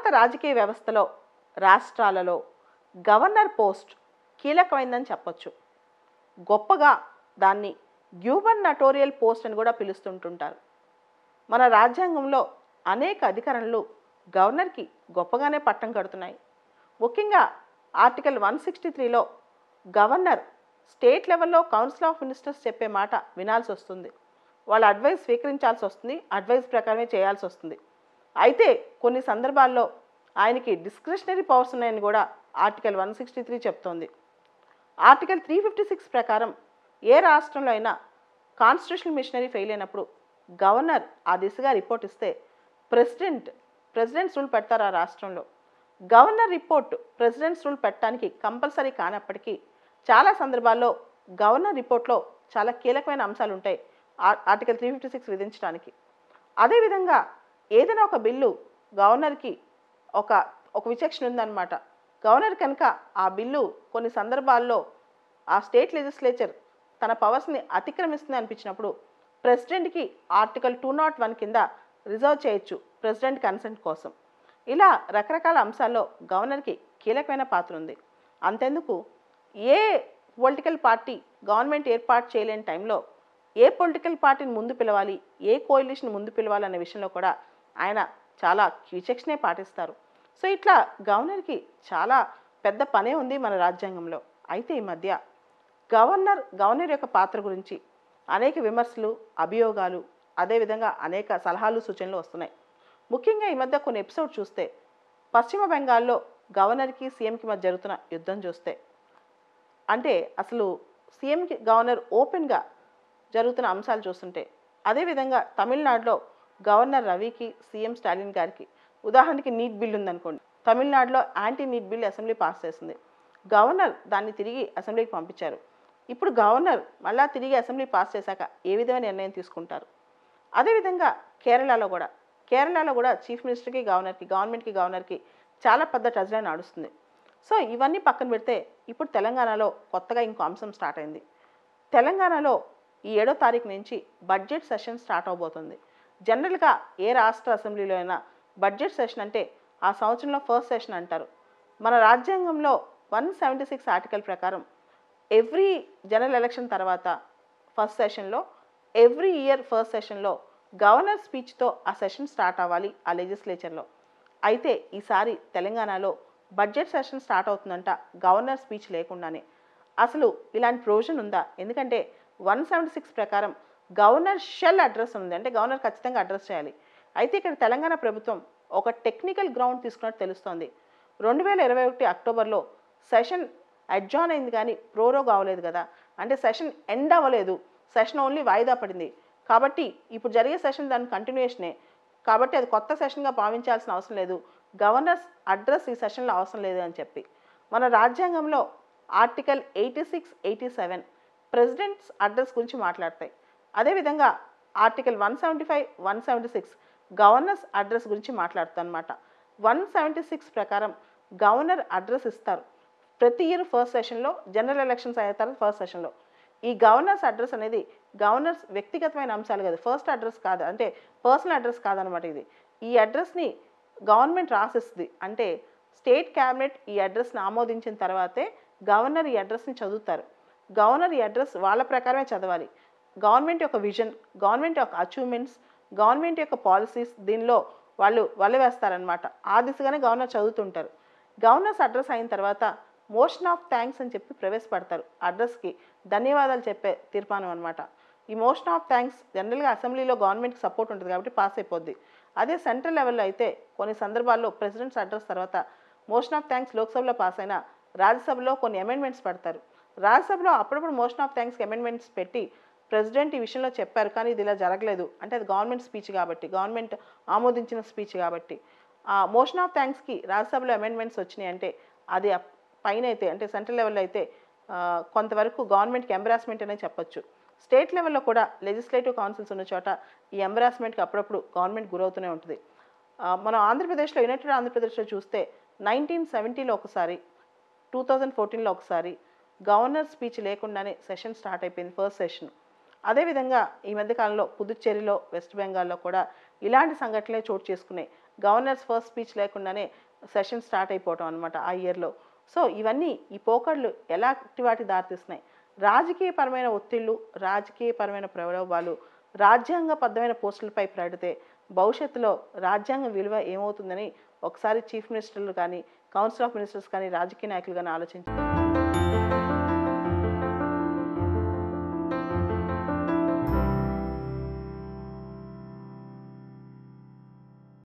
భారత రాజకీయ వ్యవస్థలో రాష్ట్రాలలో గవర్నర్ పోస్ట్ కీలకమైందని చెప్పొచ్చు. గొప్పగా దాన్ని గ్యూబర్నటోరియల్ పోస్ట్ అని కూడా పిలుస్తుంటుంటారు. మన రాజ్యాంగంలో అనేక అధికారాలు గవర్నర్కి గొప్పగానే పట్టం కడుతున్నాయి. ముఖ్యంగా ఆర్టికల్ 163లో గవర్నర్ స్టేట్ లెవెల్లో కౌన్సిల్ ఆఫ్ మినిస్టర్స్ చెప్పే మాట వినాల్సి వస్తుంది. వాళ్ళ అడ్వైస్ స్వీకరించాల్సి వస్తుంది, అడ్వైస్ ప్రకారమే చేయాల్సి వస్తుంది. అయితే కొన్ని సందర్భాల్లో ఆయనకి డిస్క్రిషనరీ పవర్స్ ఉన్నాయని కూడా ఆర్టికల్ 163 చెప్తోంది. ఆర్టికల్ 356 ప్రకారం ఏ రాష్ట్రంలో అయినా కాన్స్టిట్యూషనల్ మిషనరీ ఫెయిల్ అయినప్పుడు గవర్నర్ ఆ దిశగా రిపోర్ట్ ఇస్తే ప్రెసిడెంట్స్ రూల్ పెడతారు ఆ రాష్ట్రంలో. గవర్నర్ రిపోర్ట్ ప్రెసిడెంట్స్ రూల్ పెట్టడానికి కంపల్సరీ కానప్పటికీ చాలా సందర్భాల్లో గవర్నర్ రిపోర్ట్లో చాలా కీలకమైన అంశాలు ఉంటాయి ఆర్టికల్ 356 విధించడానికి. అదేవిధంగా ఏదైనా ఒక బిల్లు గవర్నర్కి ఒక విచక్షణ ఉందన్నమాట. గవర్నర్ కనుక ఆ బిల్లు కొన్ని సందర్భాల్లో ఆ స్టేట్ లెజిస్లేచర్ తన పవర్స్ని అతిక్రమిస్తుంది అనిపించినప్పుడు ప్రెసిడెంట్కి ఆర్టికల్ 201 కింద రిజర్వ్ చేయొచ్చు ప్రెసిడెంట్ కన్సెంట్ కోసం. ఇలా రకరకాల అంశాల్లో గవర్నర్కి కీలకమైన పాత్ర ఉంది. అంతెందుకు, ఏ పొలిటికల్ పార్టీ గవర్నమెంట్ ఏర్పాటు చేయలేని టైంలో ఏ పొలిటికల్ పార్టీని ముందు పిలవాలి, ఏ కోalition ముందు పిలవాలి అనే విషయంలో కూడా ఆయన చాలా విచక్షణే పాటిస్తారు. సో ఇట్లా గవర్నర్కి చాలా పెద్ద పనే ఉంది మన రాజ్యాంగంలో. అయితే ఈ మధ్య గవర్నర్ యొక్క పాత్ర గురించి అనేక విమర్శలు, అభియోగాలు, అదేవిధంగా అనేక సలహాలు, సూచనలు వస్తున్నాయి. ముఖ్యంగా ఈ మధ్య కొన్ని ఎపిసోడ్ చూస్తే పశ్చిమ బెంగాల్లో గవర్నర్కి సీఎంకి మధ్య జరుగుతున్న యుద్ధం చూస్తే, అంటే అసలు సీఎంకి గవర్నర్ ఓపెన్గా జరుగుతున్న అంశాలు చూస్తుంటే, అదేవిధంగా తమిళనాడులో గవర్నర్ రవికి సీఎం స్టాలిన్ గారికి, ఉదాహరణకి నీట్ బిల్ ఉందనుకోండి, తమిళనాడులో anti NEET bill assembly pass చేసింది. గవర్నర్ దాన్ని తిరిగి అసెంబ్లీకి పంపించారు. ఇప్పుడు గవర్నర్ మళ్ళా తిరిగి అసెంబ్లీ పాస్ చేశాక ఏ విధమైన నిర్ణయం తీసుకుంటారు? అదేవిధంగా కేరళలో కూడా చీఫ్ మినిస్టర్కి గవర్నర్కి చాలా పెద్ద టజ్లా నడుస్తుంది. సో ఇవన్నీ పక్కన పెడితే ఇప్పుడు తెలంగాణలో కొత్తగా ఇంకో అంశం స్టార్ట్ అయింది. తెలంగాణలో ఈ 7వ తారీఖు నుంచి బడ్జెట్ సెషన్ స్టార్ట్ అవబోతుంది. జనరల్గా ఏ రాష్ట్ర అసెంబ్లీలో అయినా బడ్జెట్ సెషన్ అంటే ఆ సంవత్సరంలో ఫస్ట్ సెషన్ అంటారు. మన రాజ్యాంగంలో 176 ఆర్టికల్ ప్రకారం ఎవ్రీ జనరల్ ఎలక్షన్ తర్వాత ఫస్ట్ సెషన్లో, ఎవ్రీ ఇయర్ ఫస్ట్ సెషన్లో గవర్నర్ స్పీచ్తో ఆ సెషన్ స్టార్ట్ అవ్వాలి ఆ లెజిస్లేచర్లో. అయితే ఈసారి తెలంగాణలో బడ్జెట్ సెషన్ స్టార్ట్ అవుతుందంట గవర్నర్ స్పీచ్ లేకుండానే. అసలు ఇలాంటి ప్రొవిజన్ ఉందా? ఎందుకంటే 176 ప్రకారం గవర్నర్ షెల్ అడ్రస్ ఉంది, అంటే గవర్నర్ ఖచ్చితంగా అడ్రస్ చేయాలి. అయితే ఇక్కడ తెలంగాణ ప్రభుత్వం ఒక టెక్నికల్ గ్రౌండ్ తీసుకున్నట్టు తెలుస్తోంది. 2021 అక్టోబర్లో సెషన్ అడ్జాన్ అయింది కానీ ప్రోరోగ్ అవ్వలేదు కదా, అంటే సెషన్ ఎండ్ అవ్వలేదు, సెషన్ ఓన్లీ వాయిదా పడింది. కాబట్టి ఇప్పుడు జరిగే సెషన్ దాని కంటిన్యూషనే, కాబట్టి అది కొత్త సెషన్గా భావించాల్సిన అవసరం లేదు, గవర్నర్స్ అడ్రస్ ఈ సెషన్లో అవసరం లేదు అని చెప్పి మన రాజ్యాంగంలో ఆర్టికల్ 86, 87 ప్రెసిడెంట్స్ అడ్రస్ గురించి మాట్లాడతాయి. అదేవిధంగా ఆర్టికల్ 175, 176 గవర్నర్స్ అడ్రస్ గురించి మాట్లాడుతాయి అన్నమాట. 176 ప్రకారం గవర్నర్ అడ్రస్ ఇస్తారు ప్రతి ఇయర్ ఫస్ట్ సెషన్లో, జనరల్ ఎలక్షన్స్ అయిన తర్వాత ఫస్ట్ సెషన్లో. ఈ గవర్నర్స్ అడ్రస్ అనేది గవర్నర్స్ వ్యక్తిగతమైన అంశాలు కాదు, ఫస్ట్ అడ్రస్ కాదు, అంటే పర్సనల్ అడ్రస్ కాదనమాట. ఈ అడ్రస్ని గవర్నమెంట్ రాసిస్తుంది, అంటే స్టేట్ క్యాబినెట్ ఈ అడ్రస్ని ఆమోదించిన తర్వాతే గవర్నర్ ఈ అడ్రస్ని చదువుతారు. గవర్నర్ ఈ అడ్రస్ వాళ్ళ ప్రకారమే చదవాలి. గవర్నమెంట్ యొక్క విజన్, గవర్నమెంట్ యొక్క అచీవ్మెంట్స్, గవర్నమెంట్ యొక్క పాలసీస్ దీనిలో వాళ్ళు వేస్తారనమాట. ఆ దిశగానే గవర్నర్ చదువుతుంటారు. గవర్నర్స్ అడ్రస్ అయిన తర్వాత మోషన్ ఆఫ్ థ్యాంక్స్ అని చెప్పి ప్రవేశపెడతారు. అడ్రస్కి ధన్యవాదాలు చెప్పే తీర్మానం అనమాట. ఈ మోషన్ ఆఫ్ థ్యాంక్స్ జనరల్గా అసెంబ్లీలో గవర్నమెంట్కి సపోర్ట్ ఉంటుంది కాబట్టి పాస్ అయిపోద్ది. అదే సెంట్రల్ లెవెల్లో అయితే కొన్ని సందర్భాల్లో ప్రెసిడెంట్స్ అడ్రస్ తర్వాత మోషన్ ఆఫ్ థ్యాంక్స్ లోక్సభలో పాస్ అయినా రాజ్యసభలో కొన్ని అమెండ్మెంట్స్ పెడతారు. రాజ్యసభలో అప్పుడప్పుడు మోషన్ ఆఫ్ థ్యాంక్స్కి అమెండ్మెంట్స్ పెట్టి ప్రెసిడెంట్ ఈ విషయంలో చెప్పారు కానీ ఇది ఇలా జరగలేదు, అంటే అది గవర్నమెంట్ స్పీచ్ కాబట్టి, గవర్నమెంట్ ఆమోదించిన స్పీచ్ కాబట్టి. ఆ మోషన్ ఆఫ్ థ్యాంక్స్కి రాజ్యసభలో అమెండ్మెంట్స్ వచ్చినాయి అంటే అది పైన అయితే, అంటే సెంట్రల్ లెవెల్లో అయితే కొంతవరకు గవర్నమెంట్కి ఎంబరాస్మెంట్ అనే చెప్పొచ్చు. స్టేట్ లెవెల్లో కూడా లెజిస్లేటివ్ కౌన్సిల్స్ ఉన్న చోట ఈ ఎంబరాస్మెంట్కి అప్పుడప్పుడు గవర్నమెంట్ గురవుతూనే ఉంటుంది. మనం ఆంధ్రప్రదేశ్లో, యునైటెడ్ ఆంధ్రప్రదేశ్లో చూస్తే 1970లో ఒకసారి, 2014లో ఒకసారి గవర్నర్ స్పీచ్ లేకుండానే సెషన్ స్టార్ట్ అయిపోయింది, ఫస్ట్ సెషన్. అదేవిధంగా ఈ మధ్యకాలంలో పుదుచ్చేరిలో, వెస్ట్ బెంగాల్లో కూడా ఇలాంటి సంఘటనలే చోటు చేసుకున్నాయి. గవర్నర్స్ ఫస్ట్ స్పీచ్ లేకుండానే సెషన్ స్టార్ట్ అయిపోవటం అనమాట ఆ ఇయర్లో. సో ఇవన్నీ ఈ పోకడలు ఎలాంటి వాటికి దారితీస్తున్నాయి? రాజకీయపరమైన ఒత్తిళ్ళు, రాజకీయపరమైన ప్రలోభాలు, రాజ్యాంగబద్ధమైన పోస్టులపై పడితే భవిష్యత్తులో రాజ్యాంగ విలువ ఏమవుతుందని ఒకసారి చీఫ్ మినిస్టర్లు కానీ, కౌన్సిల్ ఆఫ్ మినిస్టర్స్ కానీ, రాజకీయ నాయకులు కానీ ఆలోచించారు.